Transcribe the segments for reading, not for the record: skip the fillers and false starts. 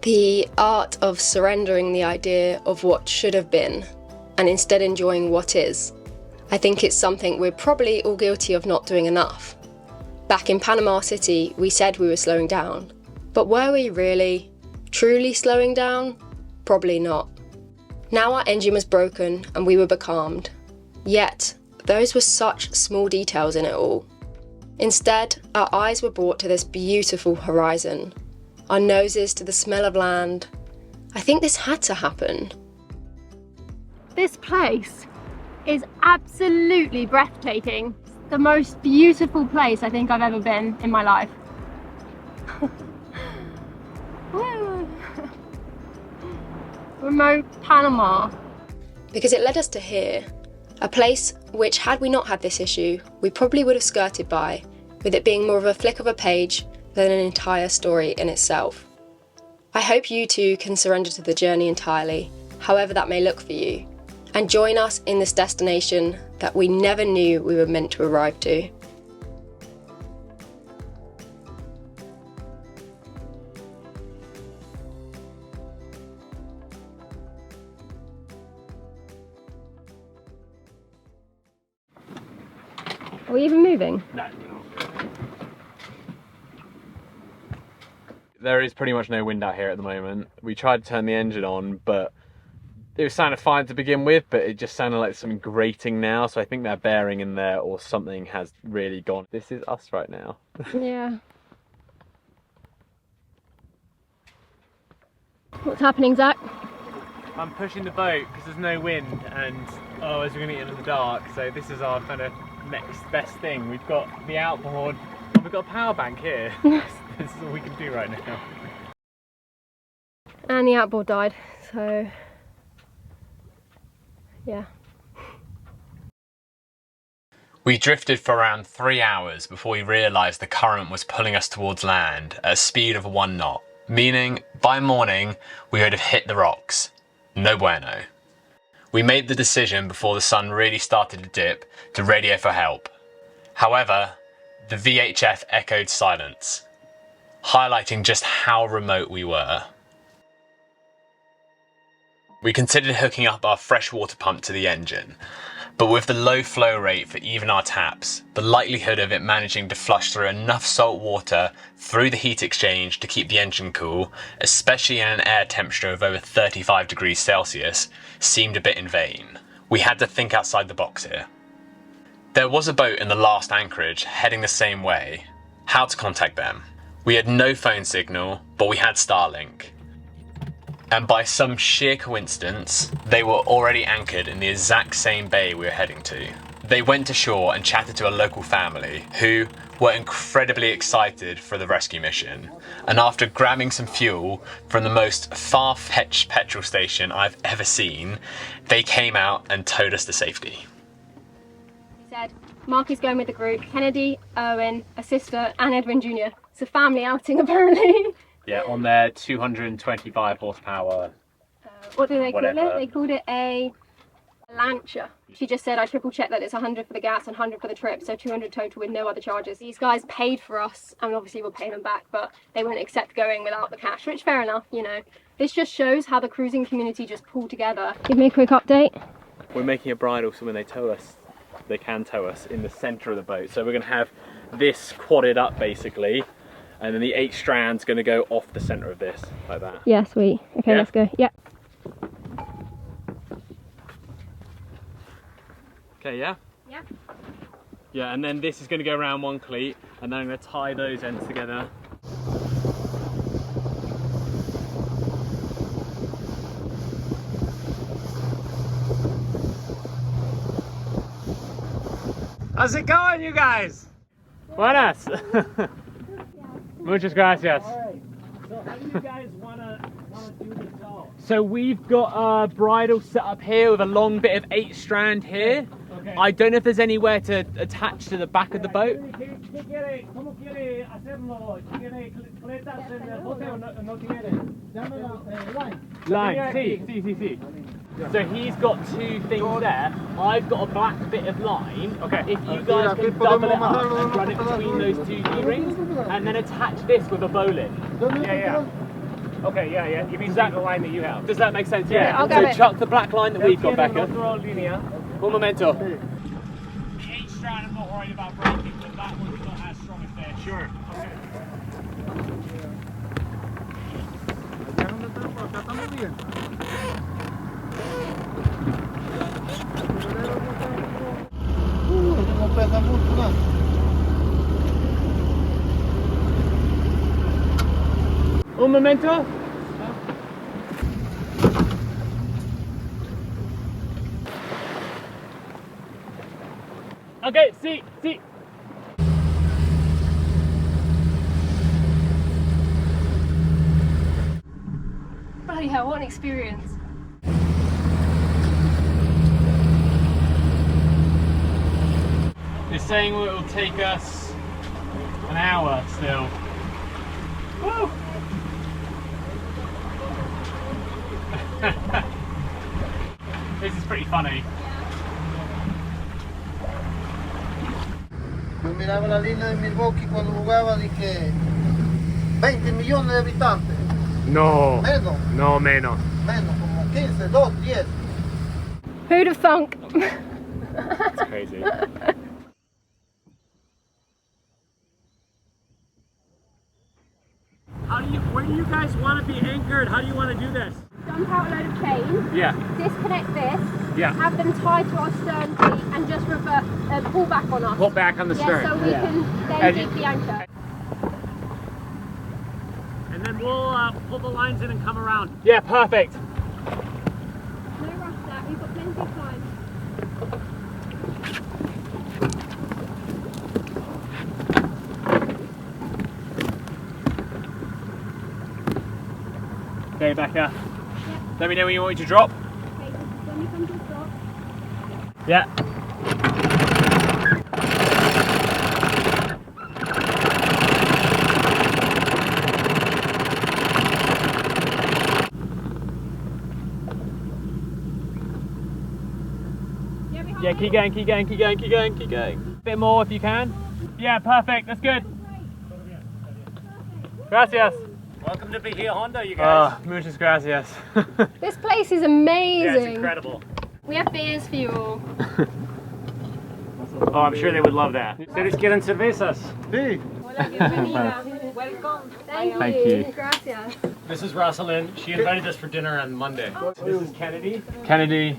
The art of surrendering the idea of what should have been and instead enjoying what is. I think it's something we're probably all guilty of not doing enough. Back in Panama City, we said we were slowing down. But were we really, truly slowing down? Probably not. Now our engine was broken and we were becalmed. Yet, those were such small details in it all. Instead, our eyes were brought to this beautiful horizon. Our noses to the smell of land. I think this had to happen. This place is absolutely breathtaking. The most beautiful place I think I've ever been in my life. Remote Panama. Because it led us to here, a place which, had we not had this issue, we probably would have skirted by, with it being more of a flick of a page than an entire story in itself. I hope you too can surrender to the journey entirely, however that may look for you, and join us in this destination that we never knew we were meant to arrive to. Are we even moving? No. There is pretty much no wind out here at the moment. We tried to turn the engine on, but it was sounding fine to begin with, but it just sounded like something grating now, so I think that bearing in there or something has really gone. This is us right now. Yeah. What's happening, Zach? I'm pushing the boat because there's no wind, and otherwise we're going to get in the dark, so this is our kind of next best thing. We've got the outboard and we've got a power bank here. This is all we can do right now. And the outboard died, so yeah. We drifted for around 3 hours before we realised the current was pulling us towards land at a speed of 1 knot, meaning by morning we would have hit the rocks. No bueno. We made the decision before the sun really started to dip to radio for help. However, the VHF echoed silence, highlighting just how remote we were. We considered hooking up our freshwater pump to the engine, but with the low flow rate for even our taps, the likelihood of it managing to flush through enough salt water through the heat exchange to keep the engine cool, especially in an air temperature of over 35 degrees Celsius, seemed a bit in vain. We had to think outside the box here. There was a boat in the last anchorage heading the same way. How to contact them? We had no phone signal, but we had Starlink. And by some sheer coincidence, they were already anchored in the exact same bay we were heading to. They went ashore and chatted to a local family who were incredibly excited for the rescue mission. And after grabbing some fuel from the most far-fetched petrol station I've ever seen, they came out and towed us to safety. He said, Mark is going with the group, Kennedy, Owen, a sister and Edwin Jr. It's a family outing apparently. Yeah, on their 225 horsepower. What do they call Whatever. it? They called it a Lancia. She just said, I triple checked that it's 100 for the gas and 100 for the trip, so 200 total with no other charges. These guys paid for us, and obviously we'll pay them back, but they won't accept going without the cash, which fair enough, you know. This just shows how the cruising community just pulled together. Give me a quick update. We're making a bridle so when they tow us, they can tow us in the centre of the boat. So we're going to have this quadded up basically, and then the 8 strand's going to go off the centre of this, like that. Yeah, sweet. Okay, Yeah? let's go. Yeah. Okay, yeah? Yeah. Yeah, and then this is going to go around one cleat, and then I'm going to tie those ends together. How's it going, you guys? Buenas. Muchas gracias. Alright, so how do you guys wanna do this tow? So we've got a bridle set up here with a long bit of 8 strand here. Okay. I don't know if there's anywhere to attach to the back of the boat. ¿Cómo quiere hacerlo? ¿Quiere cletas en el bote o no quiere? Line, see. So he's got 2 things there. I've got a black bit of line. Okay. If you guys can double it up and run it between those 2 D-rings, and then attach this with a bowline. Yeah. Okay, yeah. You mean the line that you have. Does that make sense? Yeah, I'll grab so it. chuck the black line that we've got, Becca. Un momento. Each strand I'm not worried about breaking, but that one's not as strong as this. Sure. Okay. Un momento. Okay, see. Bloody hell, what an experience. It's saying it will take us an hour still. Woo! This is pretty funny. Yo miraba la línea de Milwaukee cuando jugaba de que 20 millones de habitantes. No. Menos, No, menos. como 15, 2, 10. Who'd have thunk? It's crazy. Where do you guys want to be anchored? How do you want to do this? Dump out a load of chain, Yeah. disconnect this, Yeah. have them tied to our stern feet and just revert, pull back on us. Pull back on the stern. Yeah, so we can then As keep the anchor. And then we'll pull the lines in and come around. Yeah, perfect. No rush that, we've got plenty of time. Okay, Becca. Yep. Let me know when you want me to drop. Okay, just when you come to a stop. Yeah. Yeah, keep going. A bit more if you can. Yeah, perfect. That's good. Gracias. Welcome to Bahia Honda, you guys. Muchas gracias. This place is amazing. Yeah, it's incredible. We have beers for you all. Oh, I'm sure they would love that. ¿Ustedes quieren cervezas? Sí. Hola, bienvenida. Welcome. Thank you. Gracias. This is Rosalind. She invited us for dinner on Monday. This is Kennedy. Kennedy.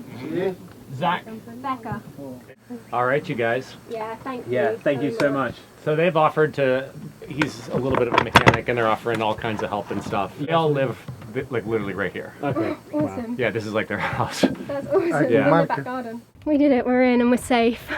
Zach. Becca. All right, you guys. Yeah, thank you. Yeah, thank you so much. So they've offered to, he's a little bit of a mechanic and they're offering all kinds of help and stuff. They all live like literally right here. Okay. Awesome. Yeah, this is like their house. That's awesome. Yeah. In the back garden. We did it, we're in and we're safe.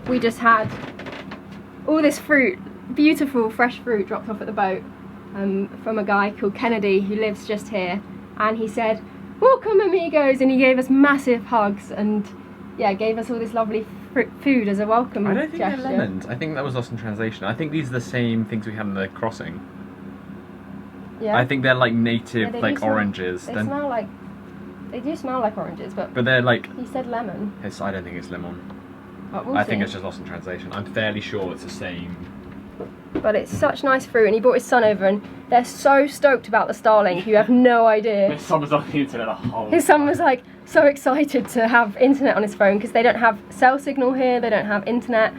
We just had all this fruit, beautiful fresh fruit dropped off at the boat from a guy called Kennedy who lives just here, and he said, "Welcome amigos," and he gave us massive hugs and yeah, gave us all this lovely food as a welcome I don't think gesture. they're lemons. I think that was lost in translation. I think these are the same things we had in the crossing. Yeah. I think they're like native, Yeah, they like do smell- oranges. They smell like, they do smell like oranges, but But they're like, he said lemon. I don't think it's lemon. But we'll I think see. it's just lost in translation. I'm fairly sure it's the same. But it's such nice fruit, and he brought his son over, and they're so stoked about the Starlink. You have no idea. His son was on the internet a whole His son was like so excited to have internet on his phone because they don't have cell signal here. They don't have internet.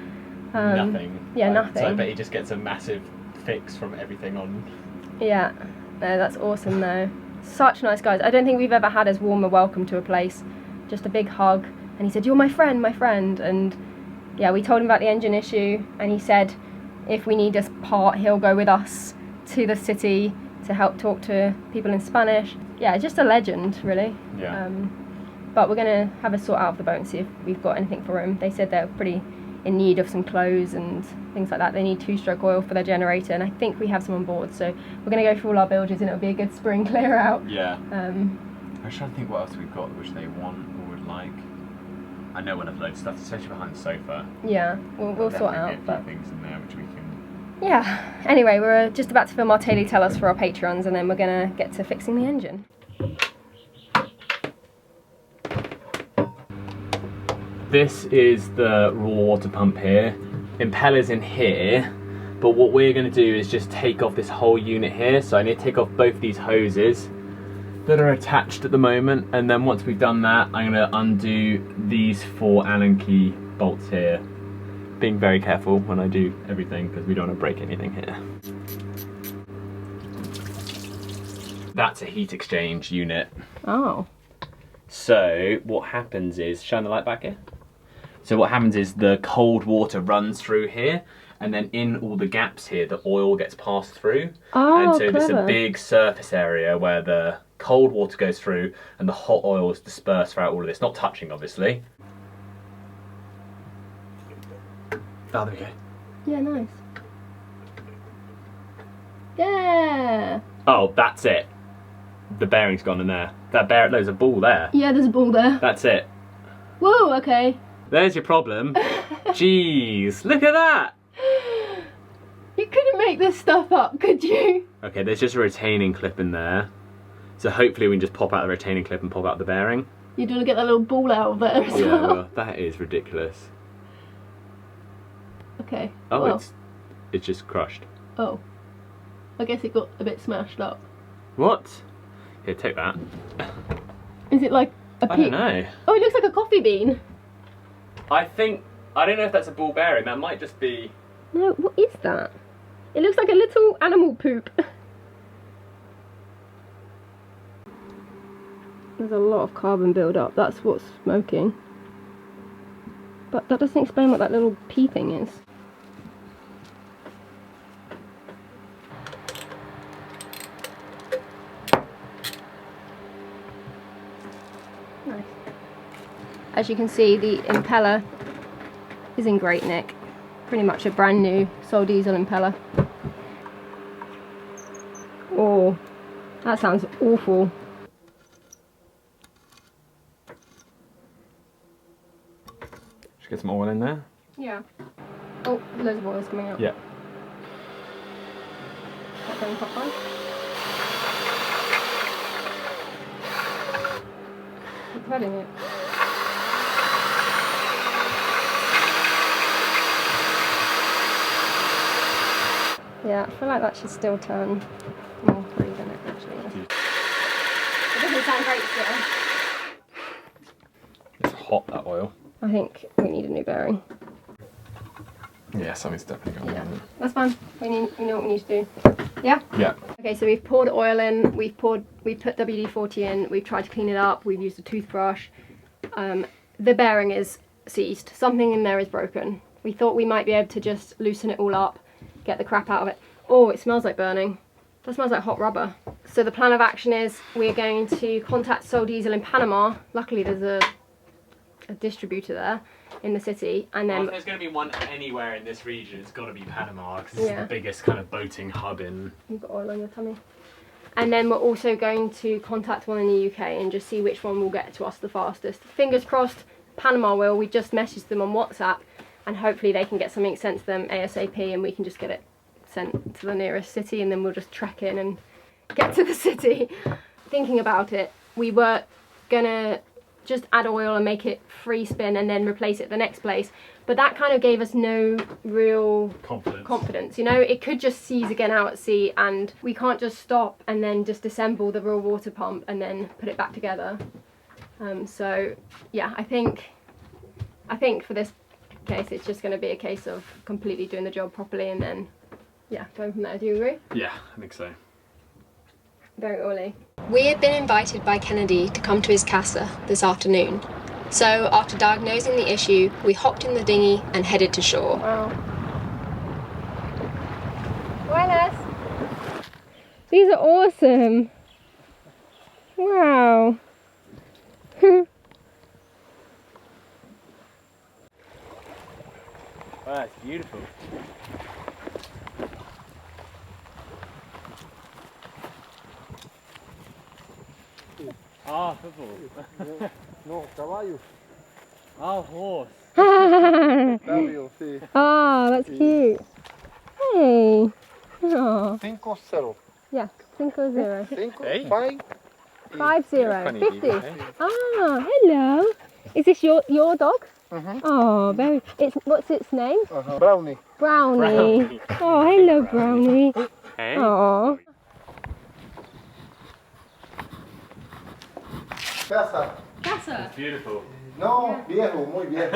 nothing. Yeah, So I nothing. bet he just gets a massive fix from everything on. Yeah, no, that's awesome though. Such nice guys. I don't think we've ever had as warm a welcome to a place. Just a big hug, and he said, "You're my friend," and yeah, we told him about the engine issue, and he said if we need us part, he'll go with us to the city to help talk to people in Spanish. Yeah, just a legend, really. Yeah. But we're gonna have a sort out of the boat and see if we've got anything for him. They said they're pretty in need of some clothes and things like that. They need 2-stroke oil for their generator, and I think we have some on board, so we're going to go through all our bilges and it'll be a good spring clear out. Yeah. I'm trying to think what else we've got which they want or would like. I know we'll have loads of stuff, especially behind the sofa. Yeah, we'll sort out. A few things in there which we can. Yeah. Anyway, we're just about to film our Tay-Lee Tell Us for our patrons, and then we're gonna get to fixing the engine. This is the raw water pump here. Impeller's in here, but what we're going to do is just take off this whole unit here. So I need to take off both these hoses that are attached at the moment, and then once we've done that, I'm going to undo these 4 Allen key bolts here. Being very careful when I do everything because we don't want to break anything here. That's a heat exchange unit. Oh. So what happens is, shine the light back here. So what happens is the cold water runs through here, and then in all the gaps here, the oil gets passed through. Oh, and so there's clever. a big surface area where the cold water goes through and the hot oil is dispersed throughout all of this. Not touching, obviously. Oh, there we go. Yeah, nice. Yeah. Oh, that's it. The bearing's gone in there. There's a ball there. Yeah, there's a ball there. That's it. Whoa, okay. There's your problem. Jeez, look at that. You couldn't make this stuff up, could you? Okay, there's just a retaining clip in there. So hopefully we can just pop out the retaining clip and pop out the bearing. You're gonna get that little ball out of there as Yeah, well. well, that is ridiculous. Okay. Oh, well, it's just crushed. Oh. I guess it got a bit smashed up. What? Here, take that. Is it like a I don't know. Oh, it looks like a coffee bean. I don't know if that's a ball bearing. That might just be... No, what is that? It looks like a little animal poop. There's a lot of carbon build-up. That's what's smoking. But that doesn't explain what that little pea thing is. Nice. As you can see, the impeller is in great nick. Pretty much a brand new Sol diesel impeller. Oh, that sounds awful. Should get some oil in there? Yeah. Oh, loads of oil's coming out. Yeah. That going top on. Keep threading it. Yeah, I feel like that should still turn more free than it actually is. It doesn't sound great still. It's hot, that oil. I think we need a new bearing. Yeah, something's definitely going on. That's fine. We know what we need to do. Yeah? Yeah. Okay, so we've poured oil in, we've put WD-40 in, we've tried to clean it up, we've used a toothbrush. The bearing is seized. Something in there is broken. We thought we might be able to just loosen it all up, get the crap out of it. Oh, it smells like burning. That smells like hot rubber. So the plan of action is we're going to contact Sol Diesel in Panama. Luckily there's a distributor there in the city, and then Well, if there's going to be one anywhere in this region, it's got to be Panama, because it's the biggest kind of boating hub in... You've got oil on your tummy. And then we're also going to contact one in the UK and just see which one will get to us the fastest. Fingers crossed Panama will. We just messaged them on WhatsApp, and hopefully they can get something sent to them ASAP, and we can just get it sent to the nearest city, and then we'll just trek in and get to the city. Thinking about it, we were gonna just add oil and make it free spin and then replace it at the next place, but that kind of gave us no real confidence. You know, it could just seize again out at sea, and we can't just stop and then just disassemble the raw water pump and then put it back together. So yeah, I think for this case it's just going to be a case of completely doing the job properly and then yeah, going from there. Do you agree? Yeah, I think so. Very oily. We had been invited by Kennedy to come to his Casa this afternoon. So after diagnosing the issue, we hopped in the dinghy and headed to shore. Wow. Buenas. These are awesome. Wow. Wow, that's beautiful. Ah, football. No, caballo. Oh, horse. Caballo, sí. Ah, that's cute. Hey. Oh. 5-0. Yeah, 5-0. 5, Hey. 5. 5-0. Funny 50. people, eh? Ah, hello. Is this your dog? Mhm. Oh, very. What's its name? Brownie. Brownie. Oh, hello, Brownie. Hey. Oh. Casa. Casa. Beautiful. No, viejo, muy viejo.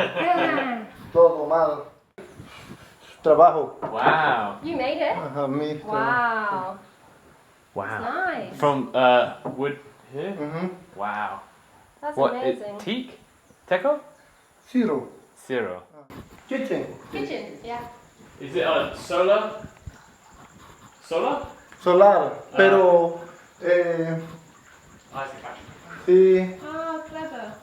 Todo mal. Trabajo. Wow. You made it. Mi. Wow. Wow. Nice. From wood here? Mhm. Wow. That's What? amazing. Teak? Teco? 0. Zero. Kitchen. Kitchen. Yeah. Is it solar? Solar? Solar. Pero. Sí. Oh, clever.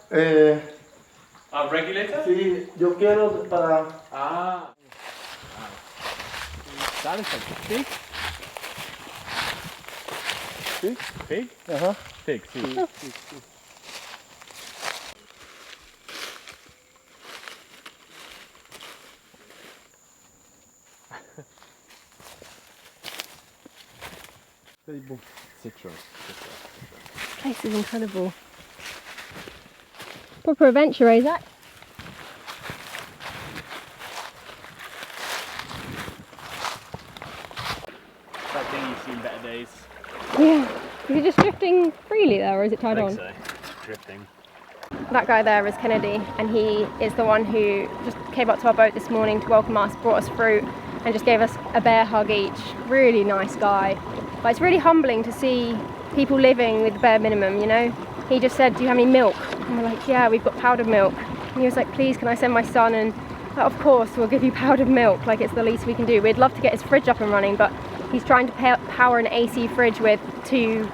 Regulator? Sí, yo quiero para. Ah. That is a big. Big? Big? Ajá. Big, sí. Citron. This place is incredible. Proper adventure, eh, Zach? That thing you've seen better days. Yeah. Is it just drifting freely there, or is it tied on? So. Drifting. That guy there is Kennedy, and he is the one who just came up to our boat this morning to welcome us, brought us fruit, and just gave us a bear hug each. Really nice guy. But it's really humbling to see people living with the bare minimum, you know? He just said, do you have any milk? And we're like, yeah, we've got powdered milk. And he was like, please, can I send my son? And like, of course, we'll give you powdered milk, like it's the least we can do. We'd love to get his fridge up and running, but he's trying to power an AC fridge with 2,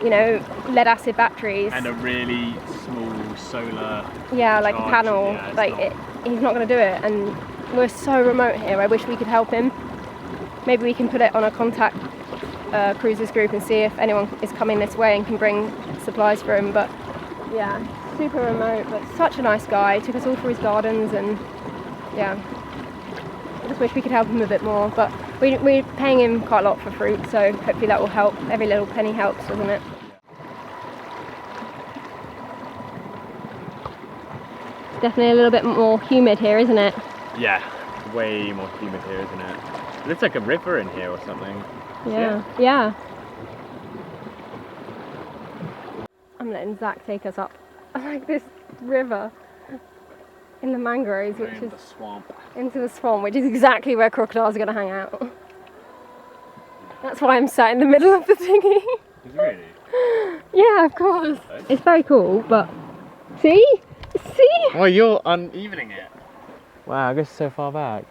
you know, lead acid batteries. And a really small solar. Yeah, like a charge. panel. Yeah, like he's not going to do it, and we're so remote here. I wish we could help him. Maybe we can put it on a contact cruisers group and see if anyone is coming this way and can bring supplies for him. But yeah, super remote, but such a nice guy. Took us all through his gardens, and yeah, I just wish we could help him a bit more. But we're paying him quite a lot for fruit, so hopefully that will help. Every little penny helps, doesn't it? It's definitely a little bit more humid here, isn't it? Yeah, way more humid here, isn't it? It looks like a river in here or something. Yeah. Yeah. I'm letting Zach take us up like this river in the mangroves, which is the swamp. into the swamp, which is exactly where crocodiles are going to hang out. That's why I'm sat in the middle of the dinghy. Is it really? Yeah, of course. It's very cool, but see? See? Oh, you're unevening it. Wow, I guess so far back.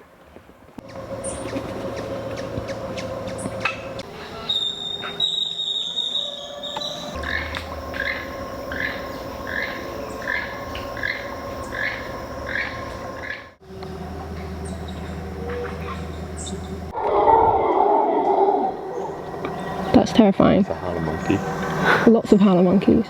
That's terrifying. It's a howler monkey. Lots of howler monkeys.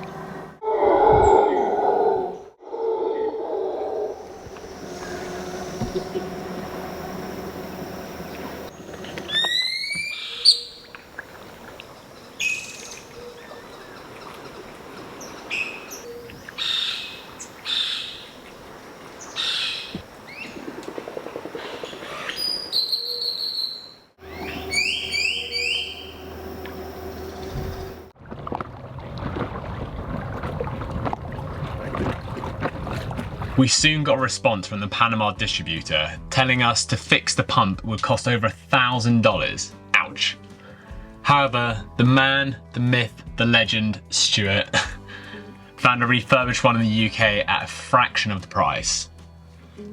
We soon got a response from the Panama distributor telling us to fix the pump would cost over $1,000. Ouch. However, the man, the myth, the legend, Stuart, found a refurbished one in the UK at a fraction of the price.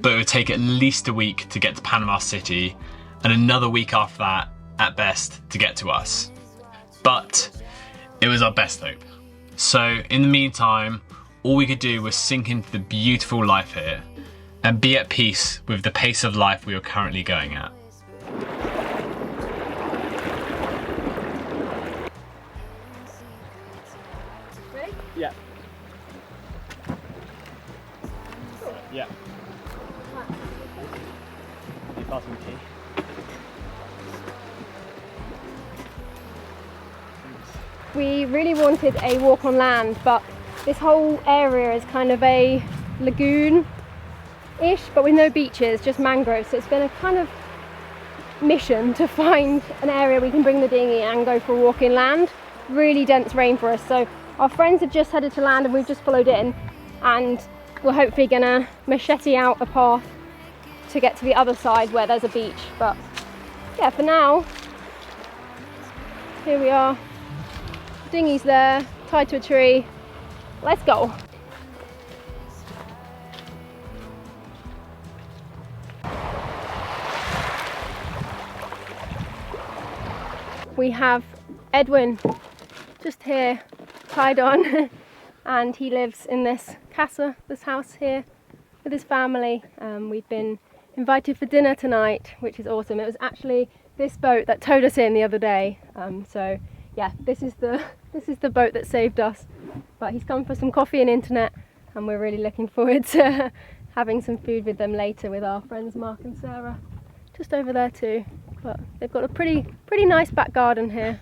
But it would take at least a week to get to Panama City, and another week after that, at best, to get to us. But it was our best hope. So in the meantime, all we could do was sink into the beautiful life here, and be at peace with the pace of life we are currently going at. Ready? Yeah. Yeah. You pass me tea? We really wanted a walk on land, but this whole area is kind of a lagoon-ish, but with no beaches, just mangroves. So it's been a kind of mission to find an area we can bring the dinghy and go for a walk inland. Really dense rainforest. So our friends have just headed to land and we've just followed in, and we're hopefully gonna machete out a path to get to the other side where there's a beach. But yeah, for now, here we are. Dinghy's there, tied to a tree. Let's go. We have Edwin just here, tied on, and he lives in this Casa, this house here, with his family. We've been invited for dinner tonight, which is awesome. It was actually this boat that towed us in the other day. So yeah, this is the boat that saved us. But he's come for some coffee and internet, and we're really looking forward to having some food with them later with our friends Mark and Sarah. Just over there too. But they've got a pretty nice back garden here.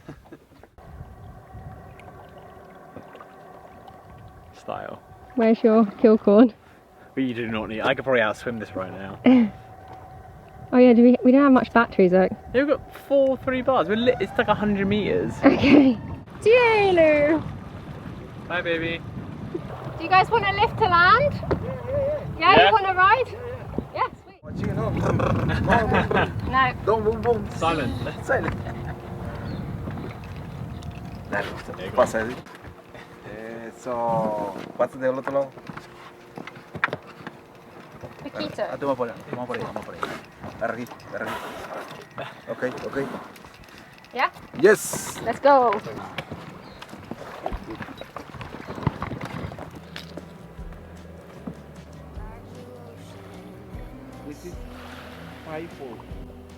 Style. Where's your kill cord? But you do not need. I could probably outswim this right now. Oh yeah, we don't have much battery, Zach. Yeah, we've got 3 bars. It's like 100 meters. Okay. Teulu! Bye, baby. Do you guys want to lift to land? Yeah, you want to ride? Yeah, sweet. No. Don't boom. Silent. Silent. Dale, pasa así. Eso. Pasa del otro lado. Paquito. Ah, vamos por ahí, vamos por ahí, vamos por ahí. Agarra aquí. Okay, okay. Yeah? Yes! Let's go. This is 5 4.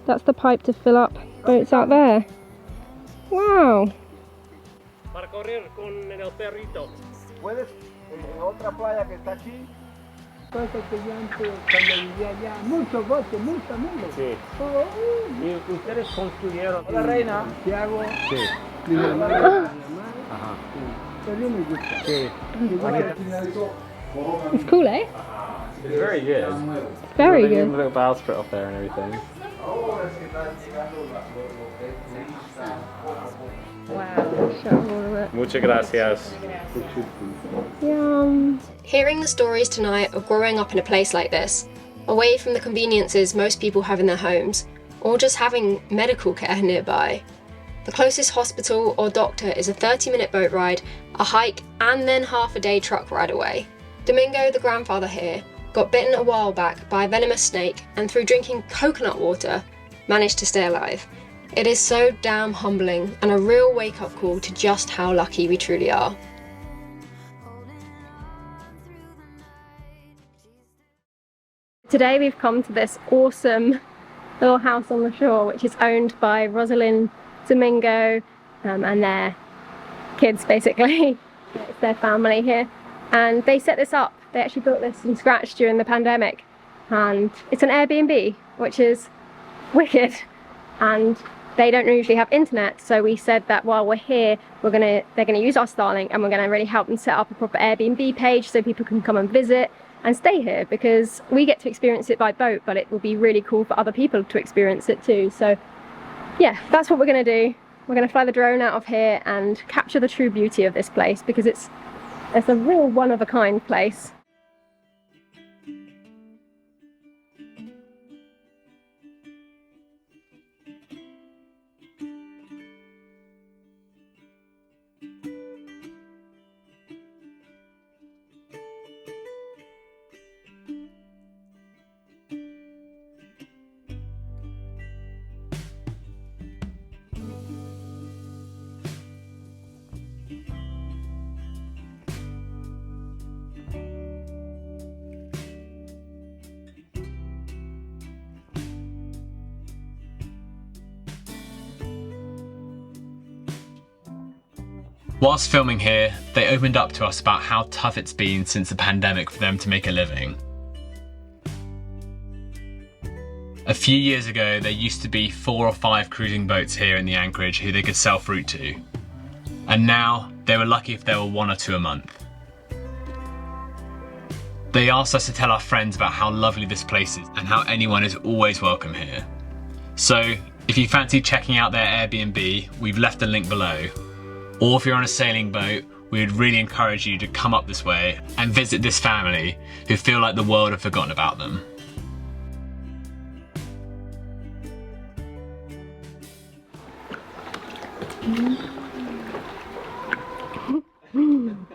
That's the pipe to fill up boats out there. Wow. Para correr con el perrito. ¿Puedes? En otra playa que está aquí. Puede que yo antes, cuando vivía allá, muchos botes, mucho mundo. Sí. Y ustedes construyeron. Hola, reina. Santiago. Sí. Mi hermana, Panamá. Ajá. Pero me gusta. Sí. It's cool, eh? It's very good. Very They good. even put bowsprit up there and everything. Wow. Shut all of it. Muchas gracias. Yum. Hearing the stories tonight of growing up in a place like this, away from the conveniences most people have in their homes, or just having medical care nearby. The closest hospital or doctor is a 30-minute boat ride, a hike, and then half a day truck ride away. Domingo, the grandfather here, got bitten a while back by a venomous snake, and through drinking coconut water, managed to stay alive. It is so damn humbling and a real wake-up call to just how lucky we truly are. Today we've come to this awesome little house on the shore, which is owned by Rosalind, Domingo, and their kids basically. It's their family here. And they set this up. They actually built this from scratch during the pandemic. And it's an Airbnb, which is wicked. And they don't usually have internet, so we said that while we're here, they're gonna use our Starlink, and we're gonna really help them set up a proper Airbnb page so people can come and visit and stay here, because we get to experience it by boat, but it will be really cool for other people to experience it too. So yeah, that's what we're gonna do. We're gonna fly the drone out of here and capture the true beauty of this place, because it's a real one-of-a-kind place. Whilst filming here, they opened up to us about how tough it's been since the pandemic for them to make a living. A few years ago, there used to be 4 or 5 cruising boats here in the anchorage who they could sell fruit to. And now, they were lucky if there were 1 or 2 a month. They asked us to tell our friends about how lovely this place is and how anyone is always welcome here. So, if you fancy checking out their Airbnb, we've left a link below. Or if you're on a sailing boat, we would really encourage you to come up this way and visit this family who feel like the world have forgotten about them.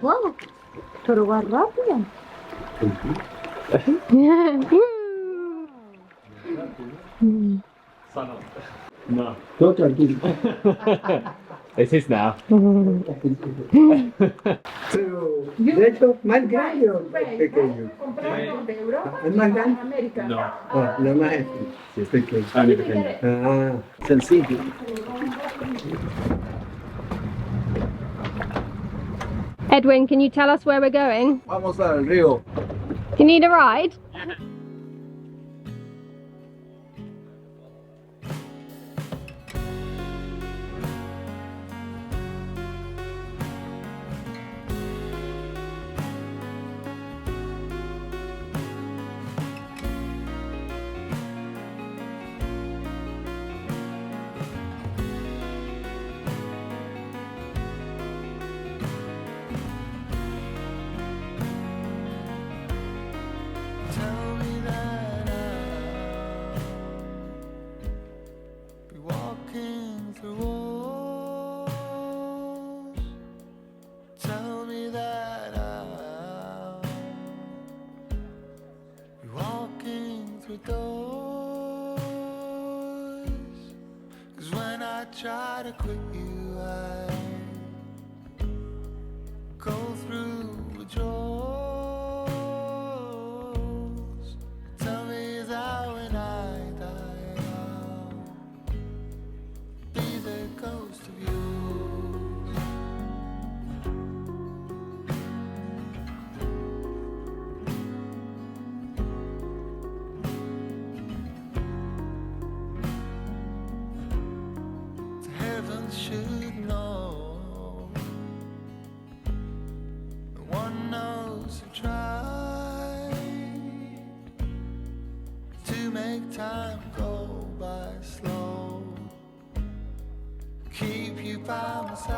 Wow, pero va rápido. No. Todo tranquilo. It's his now. Pero, de hecho, ¿más grande o pequeño? ¿Es más grande? No. Ah, no más este. Sí, es pequeño. Only pequeño. Ah, sencillo. Edwin, can you tell us where we're going? Vamos al río. Do you need a ride? Try to quit you, I go through withdrawals. Tell me that when I die, I'll be the ghost of you. Should know. No one knows who tried to make time go by slow. Keep you by my side.